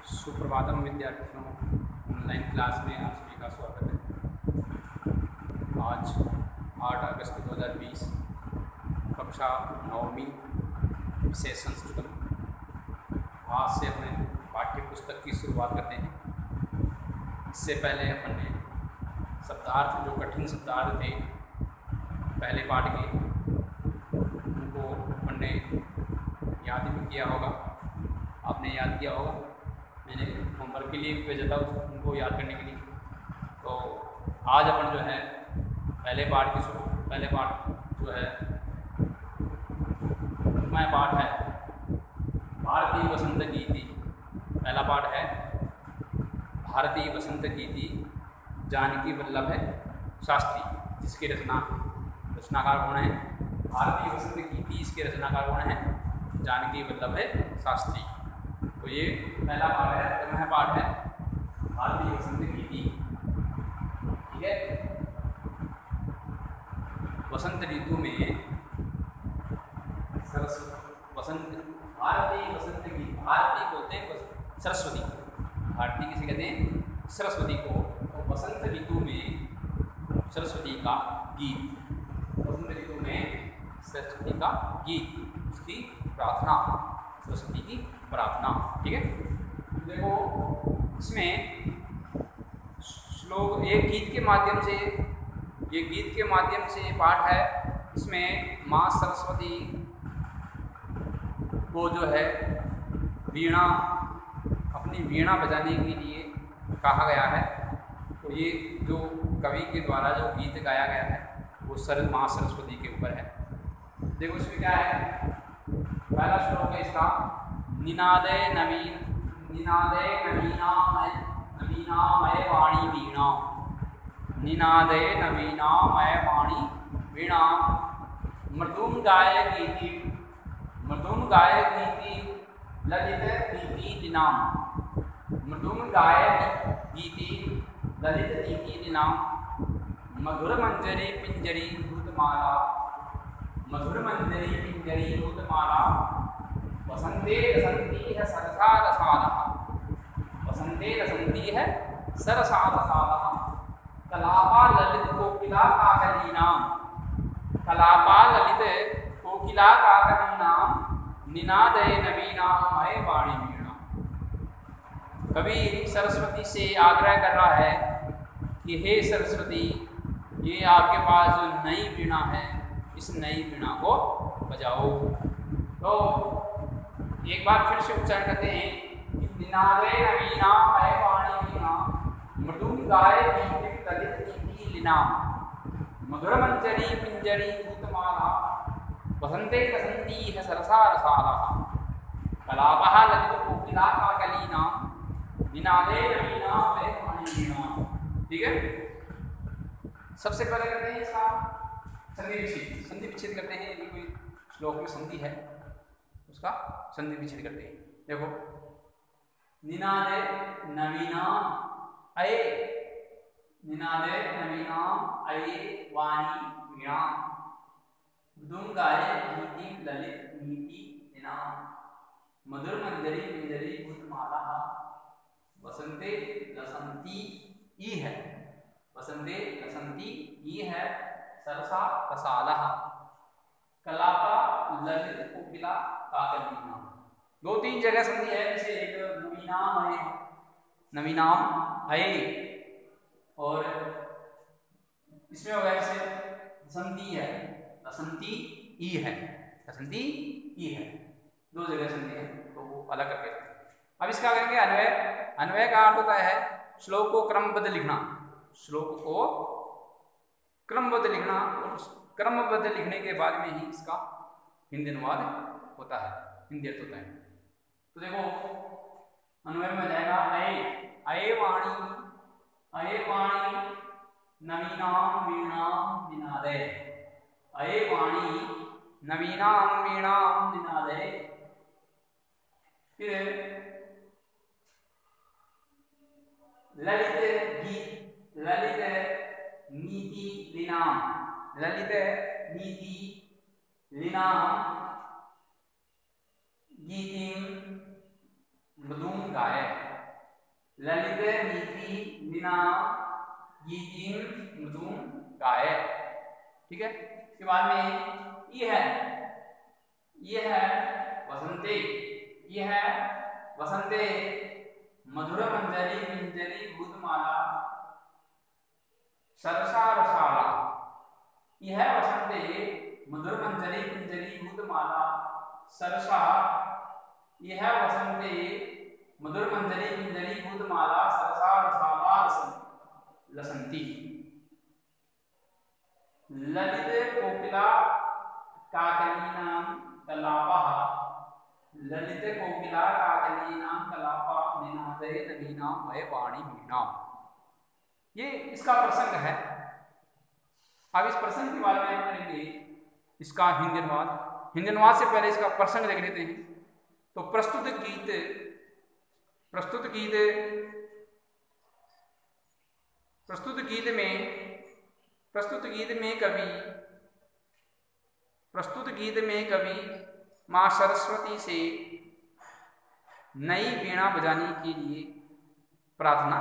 सुप्रभातम विद्यार्थियों, online class में आप सभी का स्वागत है। आज 8 अगस्त 2020, कक्षा 9वीं, विषय संस्कृतम। आज से अपने पाठ्य पुस्तक की शुरुआत करते हैं। इससे पहले अपन ने शब्दार्थ, जो कठिन शब्दार्थ थे पहले पाठ के, उनको अपन ने याद भी किया होगा। आपने याद किया होगा, मैंने होमवर्क के लिए भेजा था उनको याद करने के लिए। तो आज अपन जो है पहले पाठ जो है मैं पाठ है भारतीय वसंत गीति। पहला पाठ है भारतीय वसंत गीति, जानकी वल्लभ शास्त्री, जिसके रचनाकार कौन है? भारतीय वसंत गीति, इसके रचनाकार कौन है? जानकी वल्लभ शास्त्री। तो ये पहला पाठ है, प्रथम पाठ है भारतीय वसंत गीति। ठीक है। वसंत ऋतु में भारतीय वसंत गीत, भारतीय बोलते हैं सरस्वती, भारतीय किसे कहते हैं? सरस्वती को। तो वसंत ऋतु में सरस्वती का गीत, वसंत ऋतु में सरस्वती का गीत, उसकी प्रार्थना, सरस्वती की प्रार्थना। ठीक है। देखो, इसमें श्लोक एक गीत के माध्यम से, ये गीत के माध्यम से पाठ है। इसमें माँ सरस्वती को जो है वीणा, अपनी वीणा बजाने के लिए कहा गया है। तो ये जो कवि के द्वारा जो गीत गाया गया है वो माँ सरस्वती के ऊपर है। देखो इसमें क्या है, पहला श्लोक है इसका, निनादे नवीनामय वाणी वीणा, निनादे नवीनामय वाणी वीणा, मृदुम गाय गीति ललित दीति दिनाम, मृदुम गाय गीति ललित दीति दिनाम, मधुर मंजरी पिंजरी दूतमाला, मधुर मंजरी पिंजरी दूतमाला, वसंते रसंती है सरसा रसालः, वसंते रसंती है सरसा रसालः, कलापा ललित कोकिला काकलीनाम, कलापा ललित कोकिला काकलीनाम, निनादे नवीनामय वाणी वीणा। कवि सरस्वती से आग्रह कर रहा है कि हे सरस्वती, ये आपके पास जो नई वीणा है, इस नई वीणा को बजाओ। तो एक बार फिर से उच्चारण करते हैं, निनादे नवीनामय वाणी वीणा, मृदुम गाय गीतिक ललित दीति लीनाम, मधुर मंजरी पिंजरी दूतमाला, वसंते रसंती है सरसा रसालः, कलापः ललित कोकिला काकलीनाम, निनादे नवीनामय वाणी वीणा। ठीक है। सबसे पहले करते हैं इसका संधि विच्छेद। संधि विच्छेद करते हैं, यदि कोई श्लोक में संधि है उसका संधि विच्छेद करते हैं। देखो, निनादे नवीनाम अये, निनादे नवीनाम अये वाणी वीणा, मृदुम गाये गीति ललित नीति दिनाम, मधुर मंजरी पिंजरी दूतमाला, वसंते रसंती ई है, वसंते रसंती ई है सरसा रसालः, कलापा ललित कोकिला काकलीनाम। दो तीन जगह संधि है, जैसे एक नवीनाम अये, और इसमें हो गया जैसे रसंती है, रसंती ई है, रसंती ई है, दो जगह संधि है, तो वो अलग करके। अब इसका करेंगे अन्वय। अन्वय का अर्थ होता है श्लोक को क्रमबद्ध लिखना, श्लोक को क्रमबद्ध लिखना, और क्रमबद्ध लिखने के बाद में ही इसका हिंदी अनुवाद होता है, हिंदी अर्थ होता है। तो देखो, अन्वय में जाएगा अये वाणी नवीनाम वीणाम निनादे, अये वाणी नवीनाम वीणाम निनादे। फिर ललित नीति लीनाम, ललित नीति लीनाम गीतिम मृदुम गाय, ललित नीति निनाम गीतिम मृदुम गाय। ठीक है, इसके बाद में ये है वसंते, ये है वसंते मधुर मंजरी पिंजरी भूतमाला सरसा रसाला। यह है वसंते मधुर मंजरी पिंजरी भूतमाला सरसा। यह है वसंते मधुर मंजरी पिंजरी भूतमाला सरसा रसाला लसंती। ललित कोकिला काकलीनां कलापः, ललित कोकिला काकलीनां कलापा निनादे नवीनां वै वाणी वीणा। ये इसका प्रसंग है। अब इस प्रसंग के बारे में पढ़ेंगे इसका हिंदी अनुवाद। हिंदी अनुवाद से पहले इसका प्रसंग देख लेते हैं। तो प्रस्तुत गीत में कवि माँ सरस्वती से नई वीणा बजाने के लिए प्रार्थना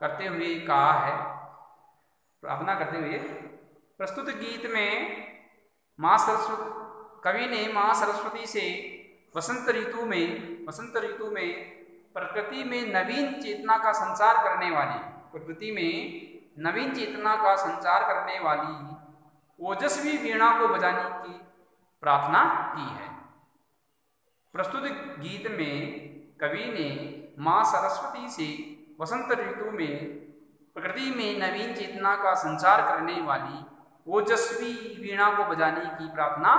करते हुए कहा है। प्रस्तुत गीत में कवि ने माँ सरस्वती से वसंत ऋतु में प्रकृति में नवीन चेतना का संचार करने वाली ओजस्वी वीणा को बजाने की प्रार्थना की है। प्रस्तुत गीत में कवि ने माँ सरस्वती से वसंत ऋतु में प्रकृति में नवीन चेतना का संचार करने वाली ओजस्वी वीणा को बजाने की प्रार्थना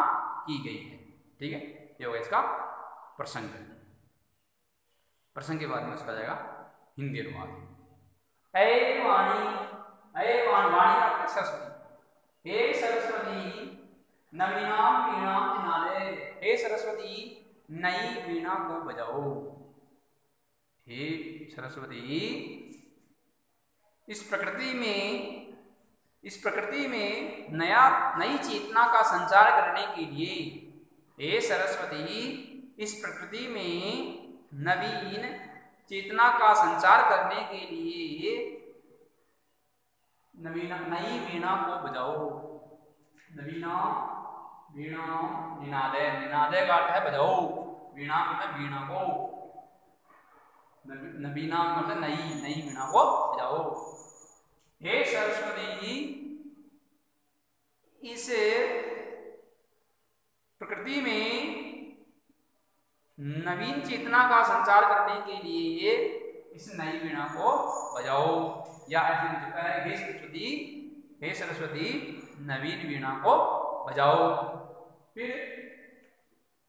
की गई है। ठीक है, ये होगा इसका प्रसंग। प्रसंग के बाद में उसका जाएगा हिंदी अनुवाद। वाणी सरस्वती, हे सरस्वती नवीनां वीणा निनादे, हे सरस्वती नई वीणा को बजाओ। हे सरस्वती इस प्रकृति में नई चेतना का संचार करने के लिए, हे सरस्वती इस प्रकृति में नवीन चेतना का संचार करने के लिए नई वीणा को बजाओ। नवीना वीणा निनादे, निनादे का अर्थ है बजाओ, वीणा मतलब वीणा को, नवीना मतलब नई वीणा को बजाओ। हे सरस्वती इस प्रकृति में नवीन चेतना का संचार करने के लिए इस नई वीणा को बजाओ। या ऐसे लिख सकता है, हे सरस्वती नवीन वीणा को बजाओ। फिर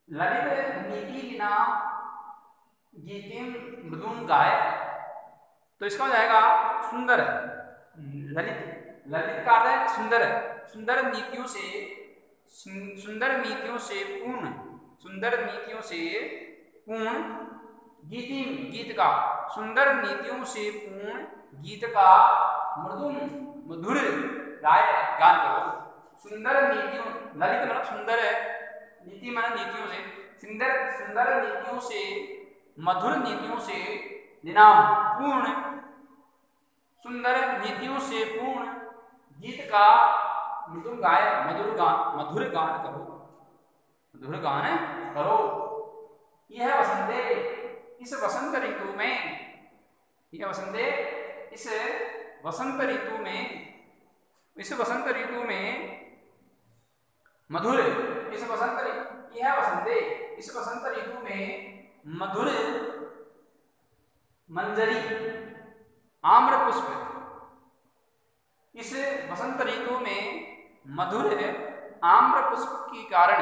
ललित नीति गीतिम मृदुम गाय, तो इसका हो जाएगा सुंदर। ललित का अर्थ है सुंदर, सुंदर नीतियों से पूर्ण गीत का, सुंदर नीतियों से पूर्ण गीत का मधुर गान करो। सुंदर नीतियों, ललित मतलब सुंदर है, नीति मतलब नीतियों से, सुंदर नीतियों से मधुर नीतियों से निनाम पूर्ण, सुंदर नीतियों से पूर्ण गीत का मधुर गान करो। यह वसंते इस वसंत ऋतु में मधुर, मधुर मंजरी आम्र पुष्प, इस वसंत ऋतु में मधुर आम्र पुष्प के कारण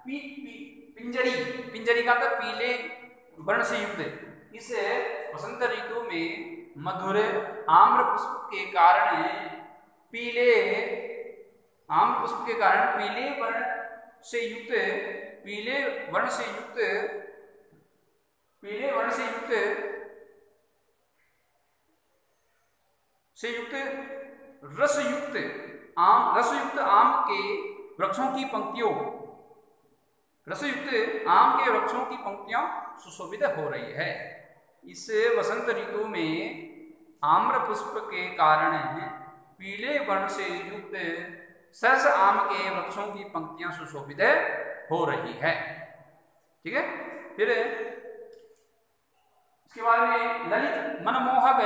पिंजरी का मतलब पीले वर्ण से युक्त, इस वसंत ऋतु में मधुर आम्र पुष्प के कारण पीले वर्ण से युक्त रसयुक्त आम के वृक्षों की पंक्तियों रसयुक्त आम के वृक्षों की पंक्तियां सुशोभित हो रही है। इस वसंत ऋतु में आम्र पुष्प के कारण पीले वर्ण से युक्त सरस आम के वृक्षों की पंक्तियां सुशोभित हो रही है। ठीक है। फिर इसके बाद में ललित मनमोहक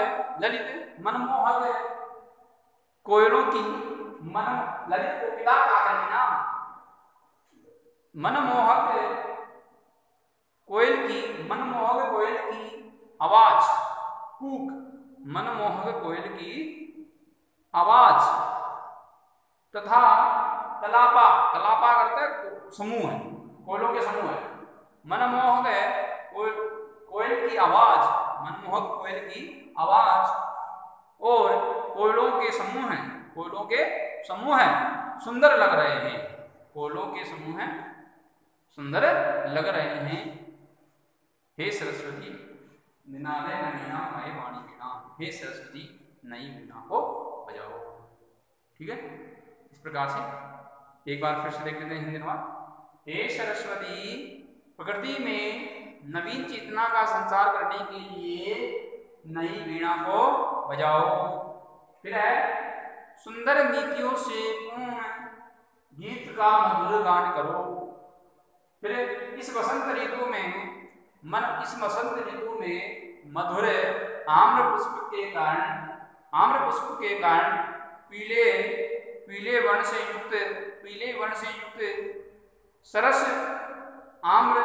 कोयलों की ललित कोकिला काकलियां मनमोहक कोयल की आवाज कूक मनमोहक कोयल की आवाज तथा कलापा करते समूह है, कोयलों के समूह है। मनमोहक कोयल की आवाज, मनमोहक कोयल की आवाज और कोयलों के समूह हैं सुंदर लग रहे हैं। कोयलों के समूह हैं सुंदर लग रहे हैं। हे सरस्वती निनादे नवीना मय वाणी वीणा, हे सरस्वती नई वीणा को बजाओ। ठीक है। इस प्रकार से एक बार फिर से देख लेते हैं हिंदी अनुवाद। हे सरस्वती प्रकृति में नवीन चेतना का संचार करने के लिए नई वीणा को बजाओ। फिर है सुंदर नीतियों से पूर्ण गीत का मधुर गान करो। फिर इस वसंत ऋतु में मधुर आम्र पुष्प के कारण पीले वर्ण से युक्त सरस आम्र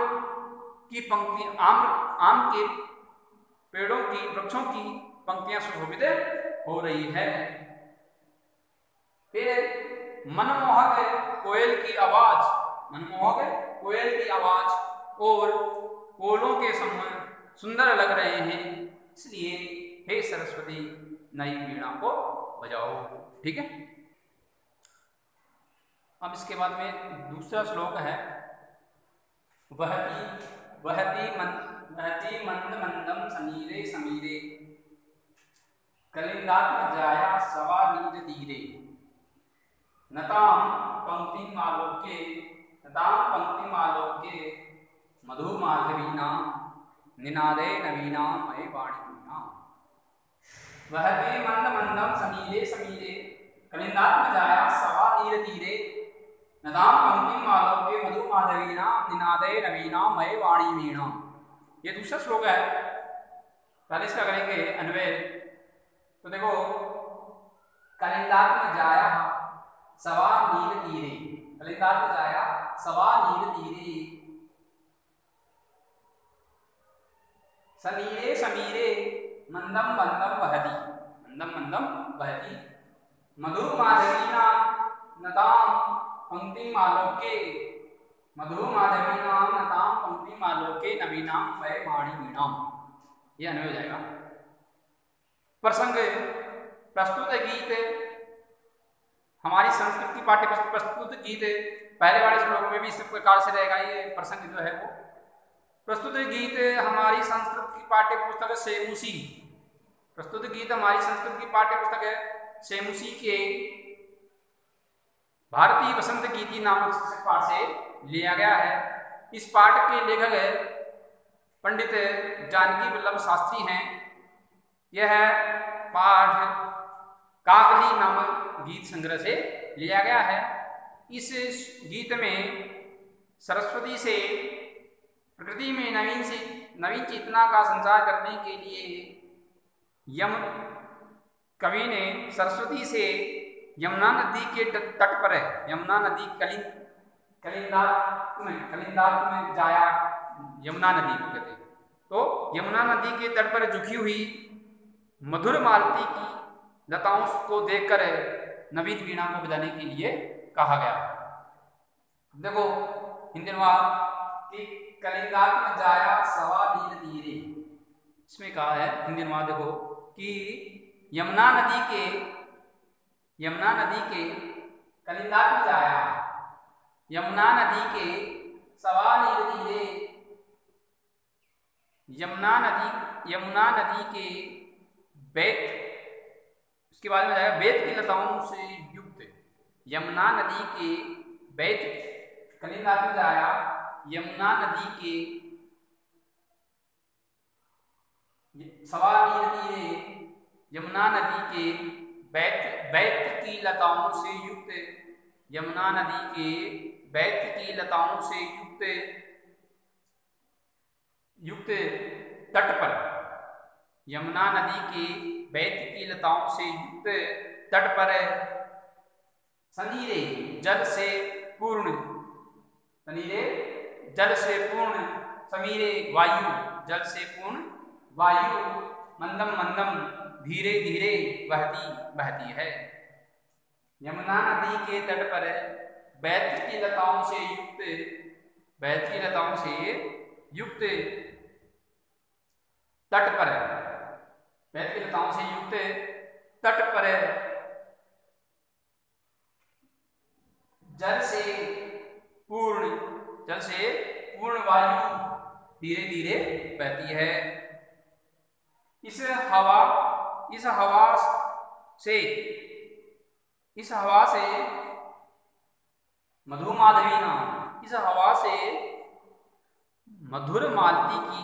के पेड़ों की वृक्षों की पंक्तियां सुशोभित हो रही है। फिर मनमोहक कोयल की आवाज और कोयलों के समूह सुंदर लग रहे हैं, इसलिए हे सरस्वती नई वीणा को बजाओ। ठीक है। अब इसके बाद में दूसरा श्लोक है वहती मंद मंदम समीरे समीरे कलिंदात्मजाया सवा नीर तीरे नताम पंक्तिमालोके मधुमाधवीना निनादे नवीना मय वाणी वीणा। वहते मंद मंदम समीरे समीरे कलिंदात्मजाया सवा नीर तीरे नताम पंक्तिमालोके मधुमाधवीना निनादे नवीना मय वाणी वीणा। ये दूसरा श्लोक है। पहले इसका करेंगे अन्वय। तो देखो कलिंदात्मजाया सवा नीर तीरे, कलिंदात्मजाया सवा नीर तीरे समीरे समीरे मंदम मंदम वहति मधुमाधवीना नताम पंक्तिमालोके नवीनाम वै वाणी वीणाम। ये अन्वय हो जाएगा। प्रसंग प्रस्तुत गीत हमारी संस्कृत की पाठ्य पुस्तक प्रस्तुत गीत पहले वाले श्लोकों में भी इस प्रकार से रहेगा। ये प्रसंग जो है वो प्रस्तुत गीत हमारी संस्कृत की पाठ्य पुस्तक सेमुसी के भारतीय वसंत गीति नामक पाठ से लिया गया है। इस पाठ के लेखक पंडित जानकी वल्लभ शास्त्री हैं। यह पाठ काकली नामक गीत संग्रह से लिया गया है। इस गीत में सरस्वती से प्रकृति में नवीन चेतना का संचार करने के लिए कवि ने सरस्वती से यमुना नदी के तट पर यमुना नदी कलिंदात में जाया यमुना नदी को कहते हैं। तो यमुना नदी के तट पर झुकी हुई मधुर मालती की लताओं को देखकर नवीन वीणा को बजाने के लिए कहा गया। देखो हिंदी अनुवाद कि कलिंगात में जाया सवा नीर तीरे, इसमें कहा है हिंदी अनुवाद देखो कि यमुना नदी के कलिंगात में जाया यमुना नदी के सवा नीर तीरे यमुना नदी के बेत, उसके बाद में जाएगा बेत की लताओं से युक्त यमुना नदी के बेत कलिंगात में जाया यमुना नदी के सवाल तीरे यमुना नदी के बैत की लताओं से युक्त यमुना नदी के बैत की लताओं से युक्त तट पर यमुना नदी के बैत की लताओं से युक्त तट पर सनीरे जल से पूर्ण समीरे वायु जल से पूर्ण वायु मंदम मंदम धीरे धीरे बहती है। यमुना नदी के तट पर बैत की लताओं से युक्त तट पर जल से पूर्ण वायु धीरे धीरे बहती है। इस हवा से मधुमाधवीना इस हवा से मधुर मालती की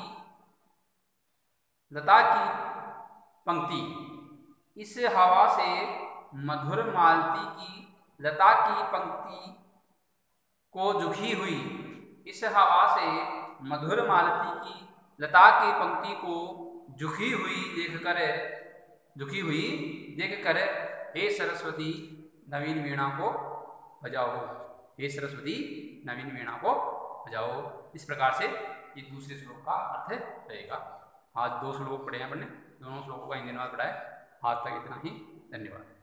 लता की पंक्ति इस हवा से मधुर मालती की लता की पंक्ति को झुकी हुई इस हवा से मधुर मालती की लता की पंक्ति को झुकी हुई देखकर हे सरस्वती नवीन वीणा को बजाओ, हे सरस्वती नवीन वीणा को बजाओ। इस प्रकार से ये दूसरे श्लोक का अर्थ रहेगा। आज 2 श्लोक पढ़े हैं अपने, दोनों श्लोकों का हिंदी अनुवाद पढ़ा है। आज तक इतना ही, धन्यवाद।